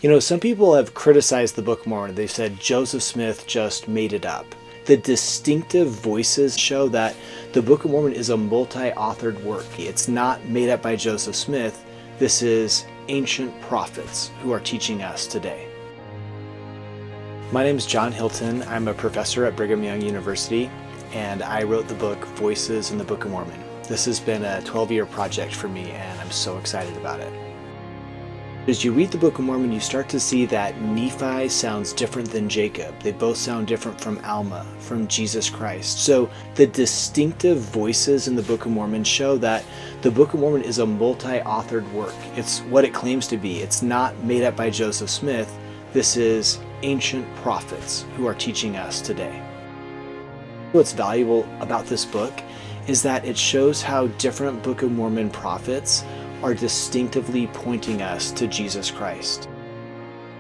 Some people have criticized the Book of Mormon. They've said Joseph Smith just made it up. The distinctive voices show that the Book of Mormon is a multi-authored work. It's not made up by Joseph Smith. This is ancient prophets who are teaching us today. My name is John Hilton. I'm a professor at Brigham Young University, and I wrote the book Voices in the Book of Mormon. This has been a 12-year project for me, and I'm so excited about it. As you read the Book of Mormon, you start to see that Nephi sounds different than Jacob. They both sound different from Alma, from Jesus Christ. So the distinctive voices in the Book of Mormon show that the Book of Mormon is a multi-authored work. It's what it claims to be. It's not made up by Joseph Smith. This is ancient prophets who are teaching us today. What's valuable about this book is that it shows how different Book of Mormon prophets are distinctively pointing us to Jesus Christ.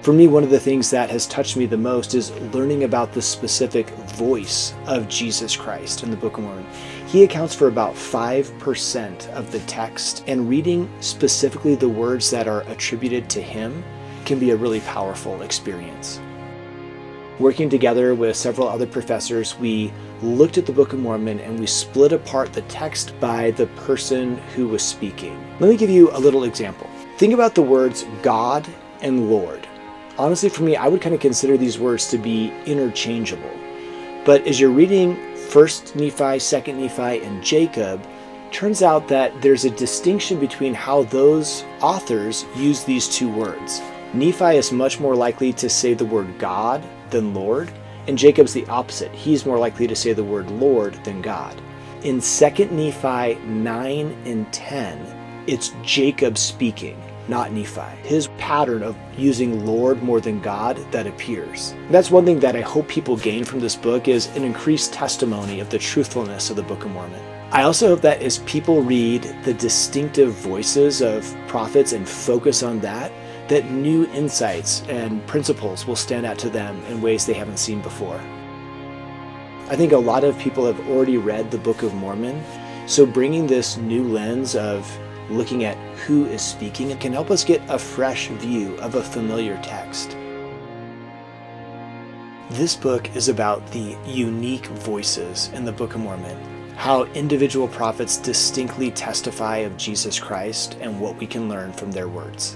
For me, one of the things that has touched me the most is learning about the specific voice of Jesus Christ in the Book of Mormon. He accounts for about 5% of the text, and reading specifically the words that are attributed to him can be a really powerful experience. Working together with several other professors, we looked at the Book of Mormon and we split apart the text by the person who was speaking. Let me give you a little example. Think about the words God and Lord. Honestly, for me, I would kind of consider these words to be interchangeable. But as you're reading 1st Nephi, 2nd Nephi, and Jacob, turns out that there's a distinction between how those authors use these two words. Nephi is much more likely to say the word God than Lord, and Jacob's the opposite. He's more likely to say the word Lord than God. In 2nd Nephi 9 and 10, it's Jacob speaking, not Nephi. His pattern of using Lord more than God that appears. That's one thing that I hope people gain from this book, is an increased testimony of the truthfulness of the Book of Mormon. I also hope that as people read the distinctive voices of prophets and focus on that new insights and principles will stand out to them in ways they haven't seen before. I think a lot of people have already read the Book of Mormon, so bringing this new lens of looking at who is speaking, it can help us get a fresh view of a familiar text. This book is about the unique voices in the Book of Mormon, how individual prophets distinctly testify of Jesus Christ and what we can learn from their words.